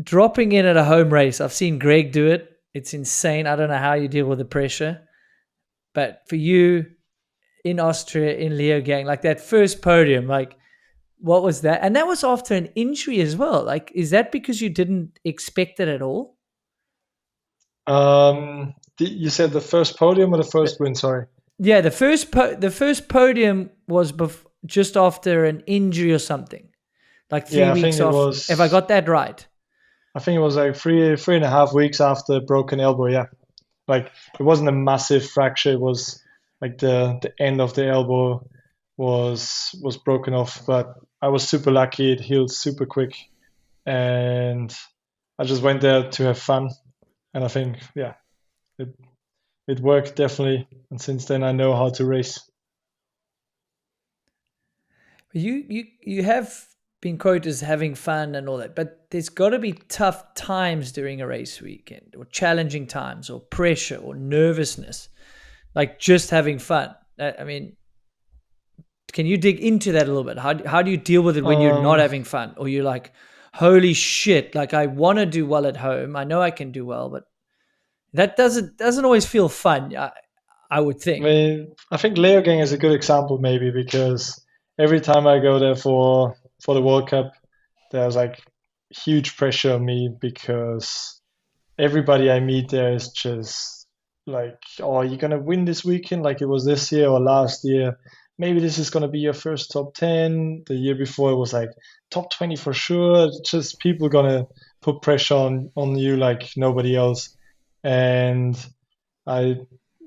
dropping in at a home race, I've seen Greg do it. It's insane. I don't know how you deal with the pressure. But for you in Austria, in Leogang, like that first podium, like what was that? And that was after an injury as well. Like, is that because you didn't expect it at all? You said the first podium or the The- first win? Sorry. yeah, the first podium was just after an injury or something, like three Yeah, I think weeks it off. If I was. got that right. I think it was like three and a half weeks after broken elbow. Yeah, like it wasn't a massive fracture. It was like the end of the elbow was broken off. But I was super lucky. It healed super quick, and I just went there to have fun. And I think yeah, it it worked definitely. And since then, I know how to race. You have been quoted as having fun and all that, but there's got to be tough times during a race weekend, or challenging times, or pressure, or nervousness. Like just having fun. I mean, can you dig into that a little bit? How do you deal with it when you're not Um, having fun, or you're like, holy shit, like I want to do well at home. I know I can do well, but that doesn't always feel fun. I would think. I think Leogang is a good example maybe because every time I go there for the World Cup, there's like huge pressure on me because everybody I meet there is just like, oh, you're gonna win this weekend like it was this year or last year. Maybe this is gonna be your first top 10. The year before it was like top 20 for sure. Just people gonna put pressure on you like nobody else. And I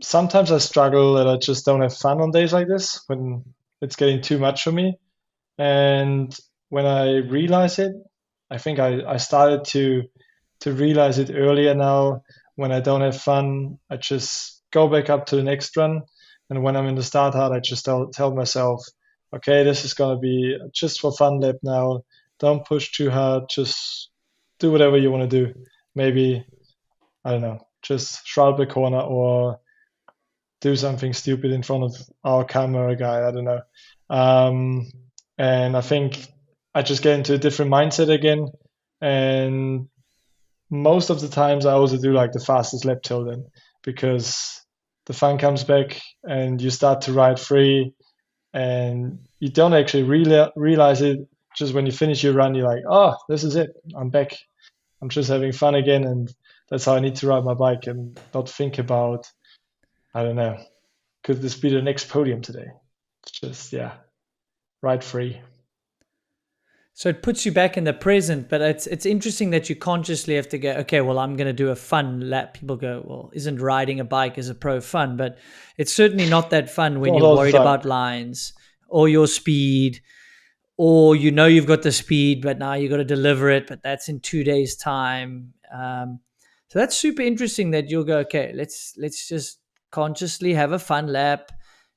sometimes I struggle that I just don't have fun on days like this when it's getting too much for me. And when I realize it, I think I started to realize it earlier now. When I don't have fun, I just go back up to the next run. And when I'm in the start hard, I just tell myself, okay, this is gonna be just for fun lap now. Don't push too hard. Just do whatever you want to do. Maybe I don't know, just shroud the corner or do something stupid in front of our camera guy. I don't know. Um, and I think I just get into a different mindset again. And most of the times I also do like the fastest lap till then because the fun comes back and you start to ride free and you don't actually realize it. Just when you finish your run, you're like, oh, this is it. I'm back. I'm just having fun again. And that's how I need to ride my bike and not think about, I don't know, could this be the next podium today? It's just, yeah, ride free. So it puts you back in the present, but it's interesting that you consciously have to go, okay, well, I'm going to do a fun lap. People go, well, isn't riding a bike as a pro fun? But it's certainly not that fun when Not you're all the worried time. about lines or your speed, or you know you've got the speed, but now you got to deliver it, but that's in 2 days' time. So that's super interesting that you'll go, okay, let's just consciously have a fun lap,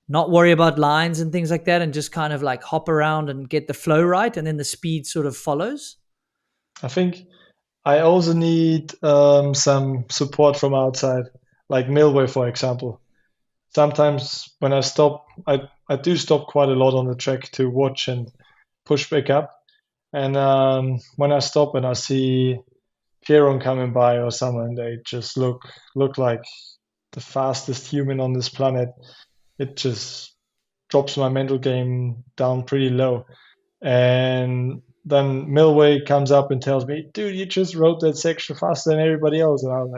not worry about lines and things like that, and just kind of like hop around and get the flow right, and then the speed sort of follows. I think I also need some support from outside, like Milway, for example. Sometimes when I stop, I do stop quite a lot on the track to watch and push back up. And when I stop and I see Pierron coming by or someone, they just look like the fastest human on this planet. It just drops my mental game down pretty low. And then Milway comes up and tells me, dude, you just rode that section faster than everybody else. And I was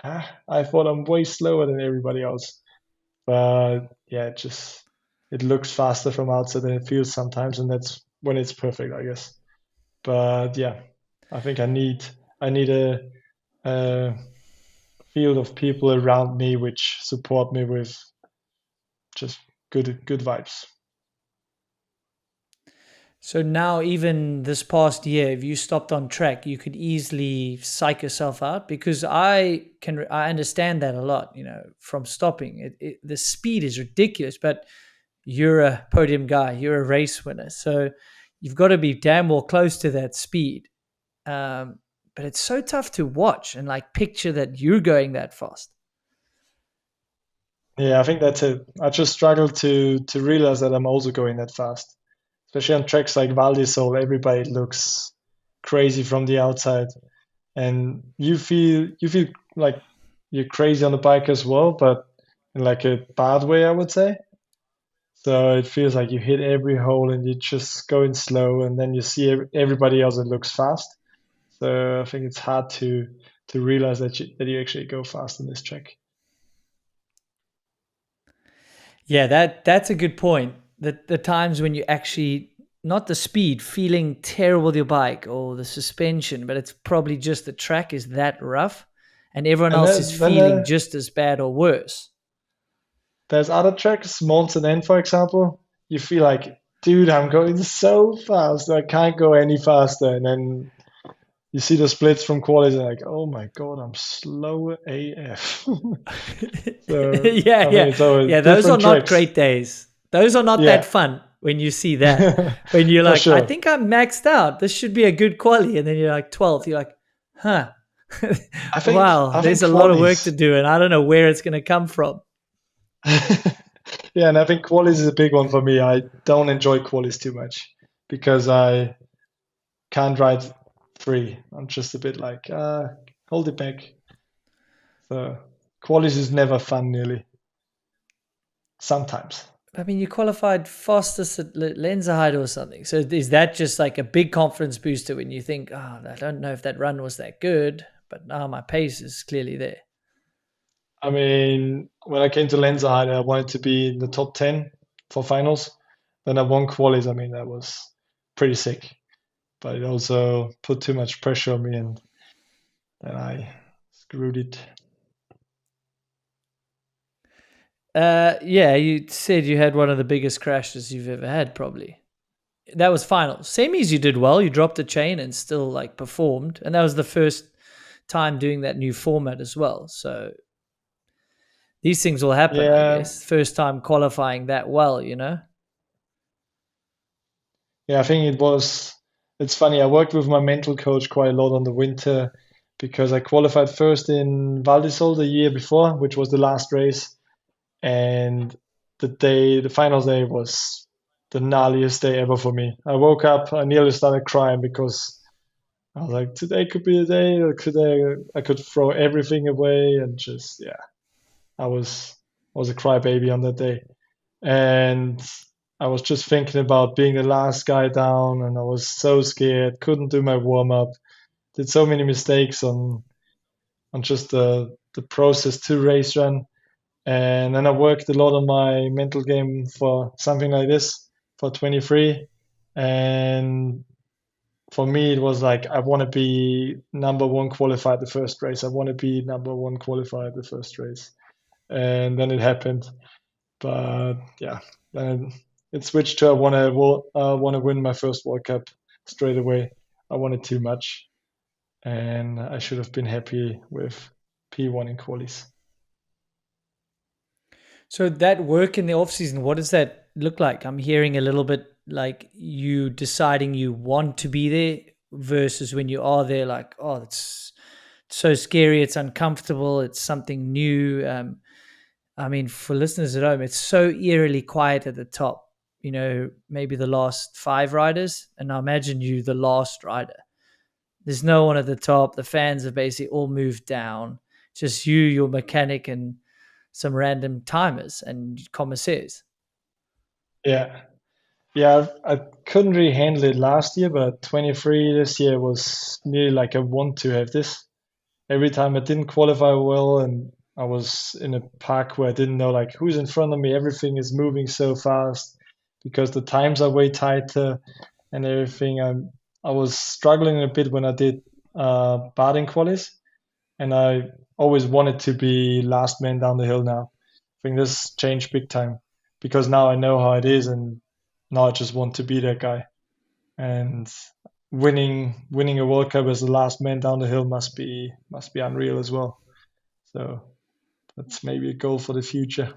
like, I thought I'm way slower than everybody else. But yeah, it looks faster from outside than it feels sometimes, and that's when it's perfect, I guess. But yeah, I think I need a field of people around me which support me with just good vibes. So now, even this past year, if you stopped on track, you could easily psych yourself out, because I understand that a lot. You know, from stopping, the speed is ridiculous, but you're a podium guy, you're a race winner, so you've got to be damn well close to that speed. Um, but it's so tough to watch and like picture that you're going that fast. Yeah, I think that's it. I just struggle to realize that I'm also going that fast, especially on tracks like Val di Sole. Everybody looks crazy from the outside, and you feel like you're crazy on the bike as well, but in like a bad way, I would say. So it feels like you hit every hole and you're just going slow, and then you see everybody else that looks fast. So I think it's hard to realize that you actually go fast on this track. Yeah, that's a good point. The times when you actually, not the speed, feeling terrible with your bike or the suspension, but it's probably just the track is that rough, and everyone And else is then feeling just as bad or worse. there's other tracks, Mountain End, for example. You feel like, dude, I'm going so fast, I can't go any faster. And then you see the splits from qualies and like, oh my god, I'm slow AF. So Yeah, I think yeah, it's always yeah. Those are different not tracks. great days. Those are not that Yeah, fun when you see that. When you're for like, I sure. think I'm maxed out. This should be a good quali, and then you're like 12th. You're like, huh. I think Wow, I there's think a lot of work to qualies. do, and I don't know where it's going to come from. Yeah, and I think qualies is a big one for me. I don't enjoy qualies too much because I can't ride free. I'm just a bit like, hold it back. So qualies is never fun, nearly. Sometimes. I mean, you qualified fastest at Lenzerheide or something. So is that just like a big confidence booster when you think, oh, I don't know if that run was that good, but now my pace is clearly there. I mean, when I came to Lenzerheide, I wanted to be in the top 10 for finals. Then I won qualies. I mean, that was pretty sick. But it also put too much pressure on me, and then I screwed it. Yeah, you said you had one of the biggest crashes you've ever had, probably. That was final. Semis, you did well. You dropped a chain and still like performed, and that was the first time doing that new format as well. So these things will happen, I Yeah, guess. First time qualifying that well, you know. yeah, I think it's funny. I worked with my mental coach quite a lot on the winter because I qualified first in Val di Sol the year before, which was the last race. And the finals day was the gnarliest day ever for me. I woke up, I nearly started crying because I was like, today could be the day, or I could throw everything away and just yeah. I was a crybaby on that day. And I was just thinking about being the last guy down, and I was so scared, couldn't do my warm up, did so many mistakes on just the process to race run. And then I worked a lot on my mental game for something like this for 23. And for me, it was like, I want to be number one qualified the first race. I want to be number one qualified the first race. And then it happened. But yeah, then it switched to I want to win my first World Cup straight away. I wanted too much. And I should have been happy with P1 in qualies. So that work in the off season, what does that look like? I'm hearing a little bit like you deciding you want to be there versus when you are there, like, oh, it's so scary, it's uncomfortable, it's something new. I mean, for listeners at home, it's so eerily quiet at the top. You know, maybe the last five riders, and I imagine you the last rider. There's no one at the top. The fans have basically all moved down. Just you, your mechanic, and some random timers and commissaires. Yeah. Yeah, I couldn't really handle it last year, but 23 this year was nearly like I want to have this. Every time I didn't qualify well and I was in a pack where I didn't know like who's in front of me, everything is moving so fast because the times are way tighter and everything. I was struggling a bit when I did Baden qualies, and I always wanted to be last man down the hill now. I think this changed big time because now I know how it is, and now I just want to be that guy. And winning a World Cup as the last man down the hill must be unreal as well. So that's maybe a goal for the future.